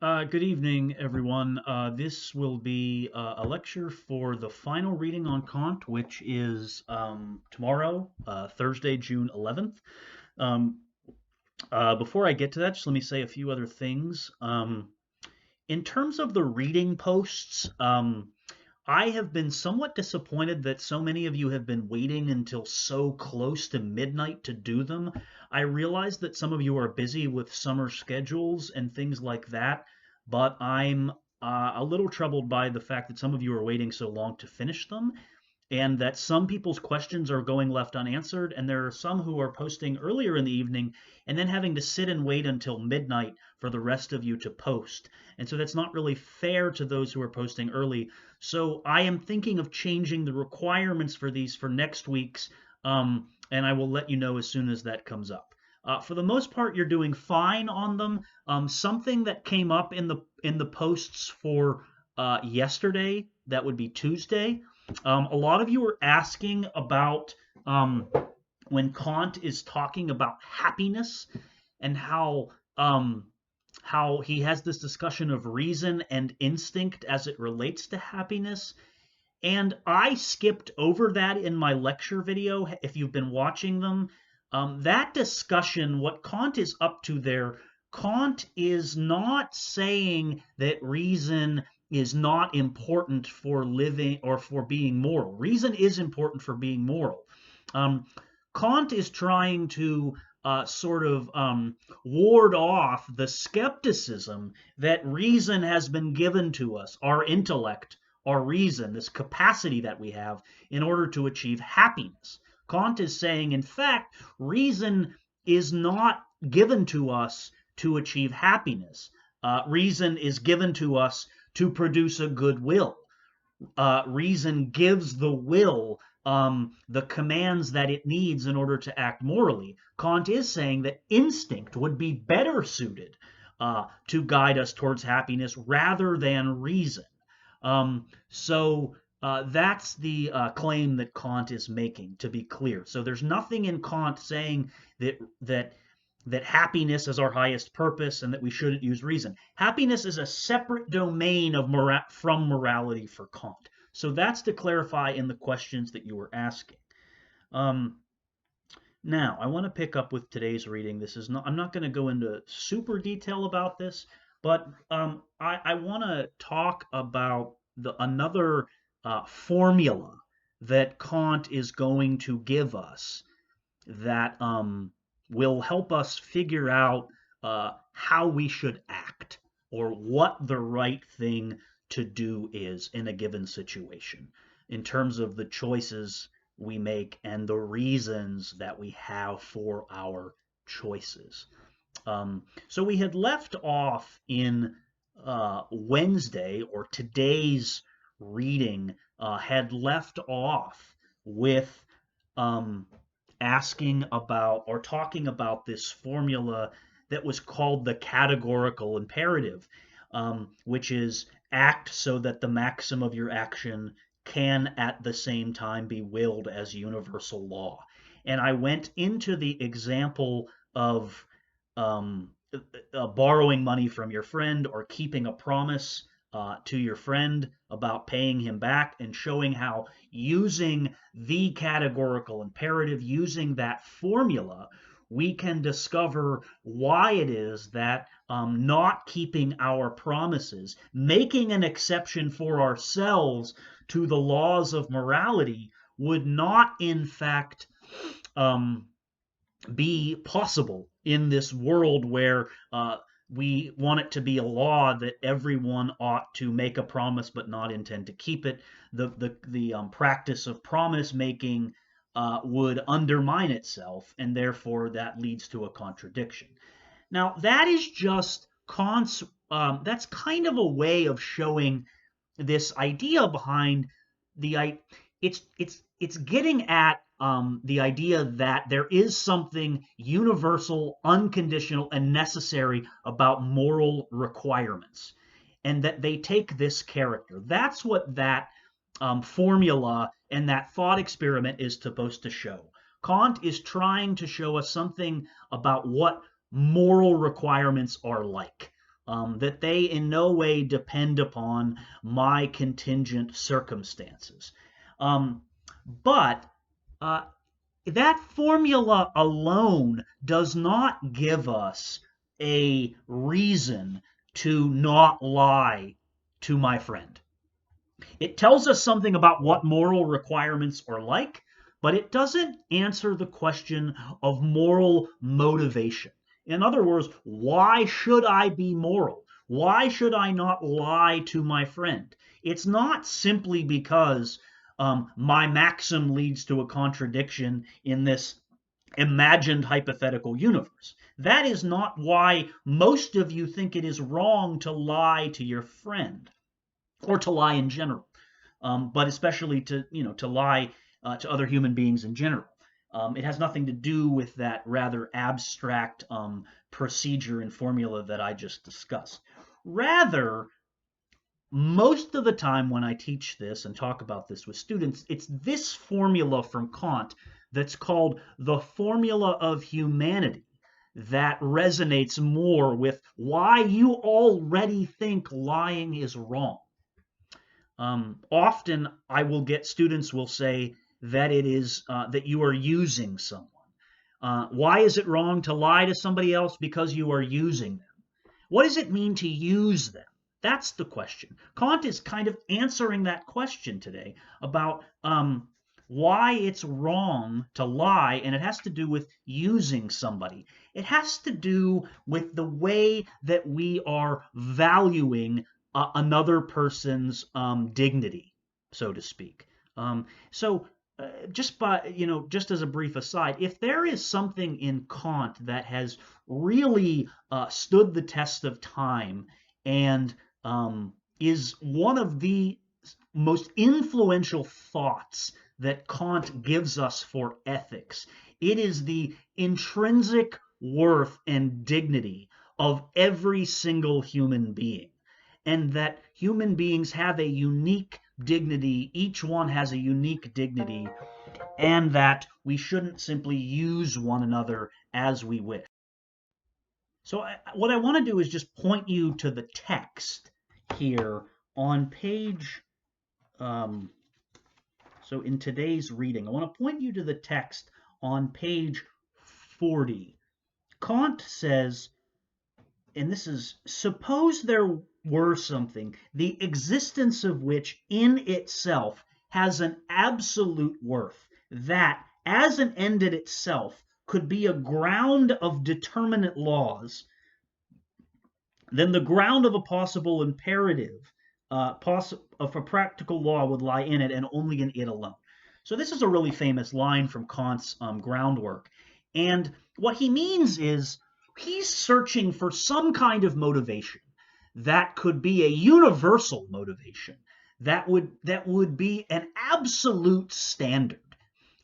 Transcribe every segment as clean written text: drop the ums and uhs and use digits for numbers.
Good evening, everyone. This will be a lecture for the final reading on Kant, which is tomorrow, Thursday, June 11th. Um, Before I get to that, just let me say a few other things. In terms of the reading posts, I have been somewhat disappointed that so many of you have been waiting until so close to midnight to do them. I realize that some of you are busy with summer schedules and things like that, but I'm a little troubled by the fact that some of you are waiting so long to finish them, and that some people's questions are going left unanswered, and there are some who are posting earlier in the evening and then having to sit and wait until midnight for the rest of you to post. And so that's not really fair to those who are posting early. So I am thinking of changing the requirements for these for next week's, and I will let you know as soon as that comes up. For the most part, you're doing fine on them. Something that came up in the posts for yesterday, that would be Tuesday. A lot of you are asking about when Kant is talking about happiness and how he has this discussion of reason and instinct as it relates to happiness. And I skipped over that in my lecture video, if you've been watching them. That discussion, what Kant is up to there, Kant is not saying that reason is not important for living or for being moral. Reason is important for being moral. Um, Kant is trying to ward off the skepticism that reason has been given to us, our intellect, our reason, this capacity that we have in order to achieve happiness. Kant is saying, in fact, reason is not given to us to achieve happiness. Reason is given to us to produce a good will. Reason gives the will the commands that it needs in order to act morally. Kant is saying that instinct would be better suited to guide us towards happiness rather than reason. That's the claim that Kant is making, to be clear. So there's nothing in Kant saying that happiness is our highest purpose and that we shouldn't use reason. Happiness is a separate domain of from morality for Kant. So that's to clarify in the questions that you were asking. Um, Now, I want to pick up with today's reading. I'm not going to go into super detail about this, but I want to talk about another formula that Kant is going to give us that will help us figure out how we should act or what the right thing to do is in a given situation in terms of the choices we make and the reasons that we have for our choices. So we had left off in Wednesday, or today's reading had left off with um, asking about or talking about this formula that was called the categorical imperative, which is act so that the maxim of your action can at the same time be willed as universal law. And I went into the example of um, borrowing money from your friend or keeping a promise to your friend about paying him back, and showing how using the categorical imperative, using that formula, we can discover why it is that not keeping our promises, making an exception for ourselves to the laws of morality, would not, in fact, um, be possible in this world where we want it to be a law that everyone ought to make a promise but not intend to keep it. The practice of promise making would undermine itself, and therefore that leads to a contradiction. Now, that is just Kant's, that's kind of a way of showing this idea behind the it's getting at the idea that there is something universal, unconditional, and necessary about moral requirements, and that they take this character. That's what that formula and that thought experiment is supposed to show. Kant is trying to show us something about what moral requirements are like. that they in no way depend upon my contingent circumstances. Um, but uh, that formula alone does not give us a reason to not lie to my friend. It tells us something about what moral requirements are like, but it doesn't answer the question of moral motivation. In other words, why should I be moral? Why should I not lie to my friend? It's not simply because my maxim leads to a contradiction in this imagined hypothetical universe. That is not why most of you think it is wrong to lie to your friend or to lie in general, but especially to lie to other human beings in general. It has nothing to do with that rather abstract procedure and formula that I just discussed. Rather, most of the time when I teach this and talk about this with students, it's this formula from Kant that's called the formula of humanity that resonates more with why you already think lying is wrong. Often I will get students will say that it is that you are using someone. Why is it wrong to lie to somebody else? Because you are using them. What does it mean to use them? That's the question. Kant is kind of answering that question today about why it's wrong to lie, and it has to do with using somebody. It has to do with the way that we are valuing another person's dignity, so to speak. So just as a brief aside, if there is something in Kant that has really stood the test of time and is one of the most influential thoughts that Kant gives us for ethics, it is the intrinsic worth and dignity of every single human being. And that human beings have a unique dignity, each one has a unique dignity, and that we shouldn't simply use one another as we wish. So what I want to do is just point you to the text here on page, so in today's reading, I want to point you to the text on page 40. Kant says, and this is, suppose there were something, the existence of which in itself has an absolute worth, that as an end in itself could be a ground of determinate laws, then the ground of a possible imperative of a practical law would lie in it and only in it alone. So this is a really famous line from Kant's groundwork. And what he means is he's searching for some kind of motivation that could be a universal motivation that would be an absolute standard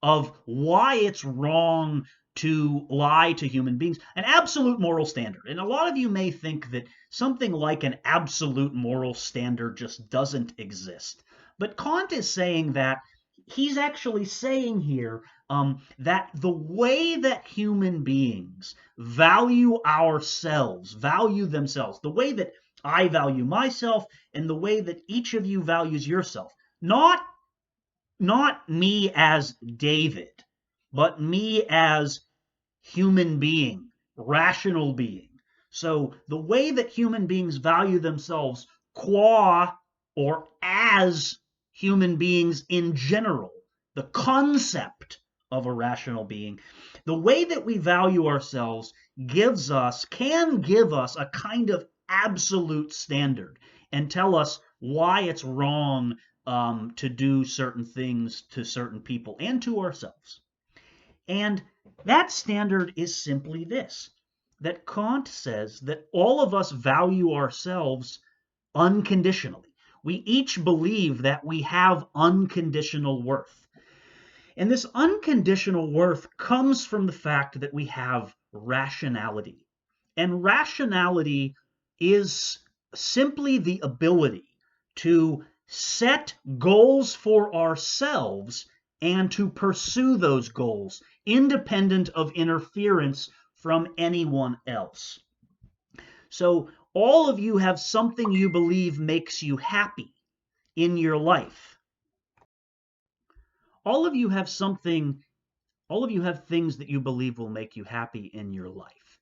of why it's wrong to lie to human beings, an absolute moral standard. And a lot of you may think that something like an absolute moral standard just doesn't exist. But Kant is saying that he's actually saying here that the way that human beings value ourselves, value themselves, the way that I value myself and the way that each of you values yourself, not me as David, but me as human being, rational being. So the way that human beings value themselves qua or as human beings in general, the concept of a rational being, the way that we value ourselves can give us a kind of absolute standard and tell us why it's wrong to do certain things to certain people and to ourselves. And that standard is simply this, that Kant says that all of us value ourselves unconditionally. We each believe that we have unconditional worth. And this unconditional worth comes from the fact that we have rationality. And rationality is simply the ability to set goals for ourselves and to pursue those goals independent of interference from anyone else. So all of you have something you believe makes you happy in your life. All of you have something, all of you have things that you believe will make you happy in your life.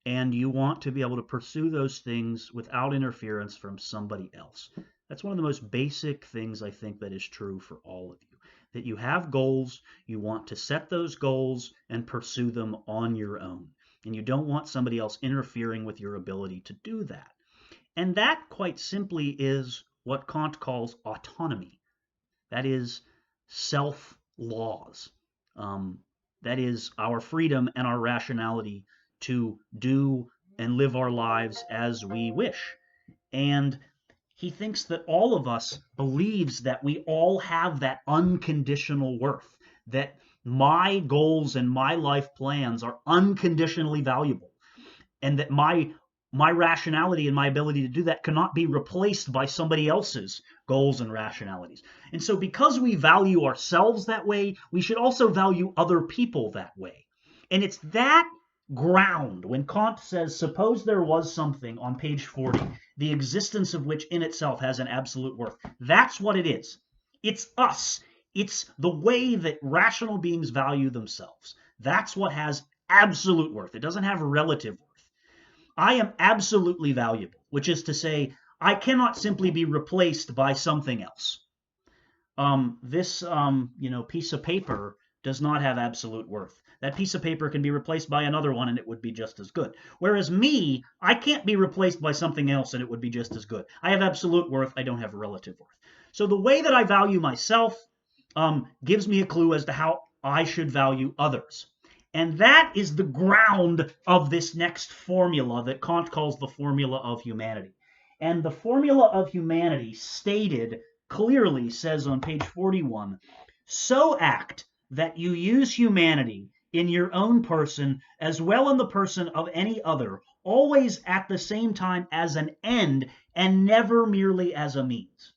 And you want to be able to pursue those things without interference from somebody else. That's one of the most basic things I think that is true for all of you. That you have goals, you want to set those goals and pursue them on your own. And you don't want somebody else interfering with your ability to do that. And that, quite simply, is what Kant calls autonomy. That is self-laws. Um, that is our freedom and our rationality to do and live our lives as we wish. And he thinks that all of us believes that we all have that unconditional worth, that my goals and my life plans are unconditionally valuable, and that my rationality and my ability to do that cannot be replaced by somebody else's goals and rationalities. And so because we value ourselves that way, we should also value other people that way. And it's that ground when Kant says, suppose there was something on page 40, the existence of which in itself has an absolute worth. That's what it is. It's us. It's the way that rational beings value themselves. That's what has absolute worth. It doesn't have relative worth. I am absolutely valuable, which is to say, I cannot simply be replaced by something else. This piece of paper does not have absolute worth. That piece of paper can be replaced by another one and it would be just as good. Whereas me, I can't be replaced by something else and it would be just as good. I have absolute worth. I don't have relative worth. So the way that I value myself gives me a clue as to how I should value others. And that is the ground of this next formula that Kant calls the formula of humanity. And the formula of humanity stated clearly says on page 41, so act that you use humanity in your own person as well in the person of any other, always at the same time as an end and never merely as a means.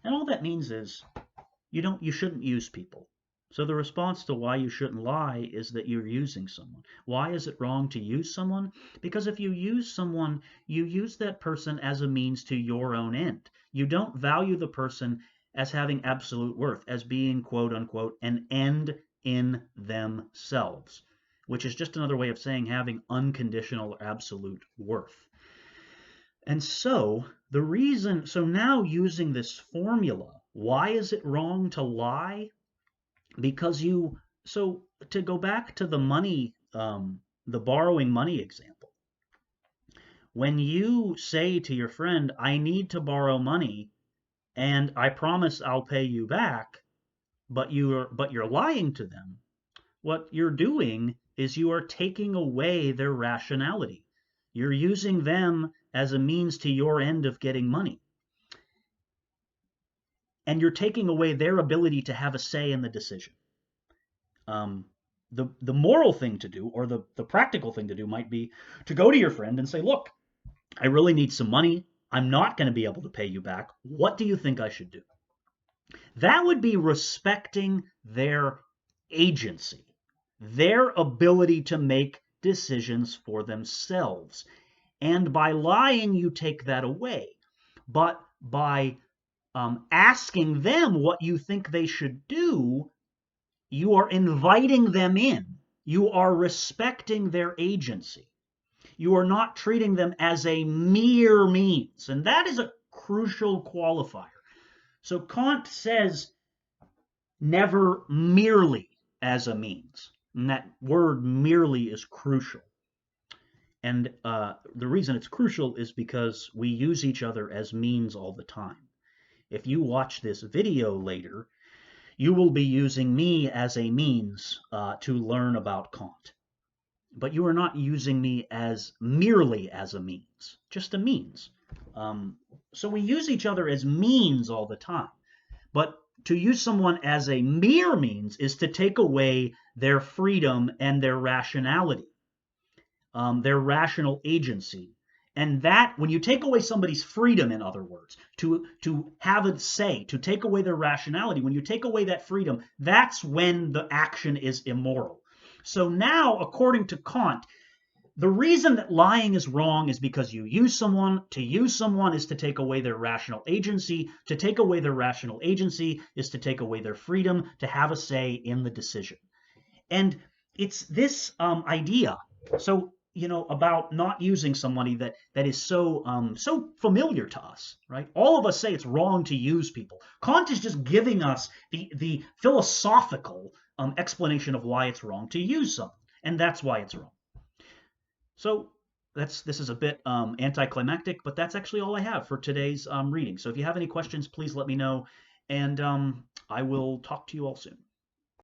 And all that means is you shouldn't use people. So the response to why you shouldn't lie is that you're using someone. Why is it wrong to use someone? Because if you use someone, you use that person as a means to your own end. You don't value the person as having absolute worth, as being, quote unquote, an end in themselves, which is just another way of saying having unconditional or absolute worth. And so now using this formula, why is it wrong to lie? Because to go back to the money, the borrowing money example, when you say to your friend, I need to borrow money and I promise I'll pay you back, but you're lying to them, what you're doing is you are taking away their rationality. You're using them as a means to your end of getting money. And you're taking away their ability to have a say in the decision. The moral thing to do, or the practical thing to do, might be to go to your friend and say, look, I really need some money. I'm not going to be able to pay you back. What do you think I should do? That would be respecting their agency, their ability to make decisions for themselves. And by lying, you take that away. But by asking them what you think they should do, you are inviting them in. You are respecting their agency. You are not treating them as a mere means. And that is a crucial qualifier. So Kant says never merely as a means. And that word merely is crucial. And the reason it's crucial is because we use each other as means all the time. If you watch this video later, you will be using me as a means to learn about Kant. But you are not using me as merely as a means, just a means. So we use each other as means all the time. But to use someone as a mere means is to take away their freedom and their rationality, their rational agency. And that, when you take away somebody's freedom, in other words, to have a say, to take away their rationality, when you take away that freedom, that's when the action is immoral. So now, according to Kant, The reason that lying is wrong is because you use someone. To use someone is to take away their rational agency. To take away their rational agency is to take away their freedom to have a say in the decision. And it's this idea, so about not using somebody that is so familiar to us, right? All of us say it's wrong to use people. Kant is just giving us the philosophical explanation of why it's wrong to use someone, and that's why it's wrong. So this is a bit anticlimactic, but that's actually all I have for today's reading. So if you have any questions, please let me know, and I will talk to you all soon.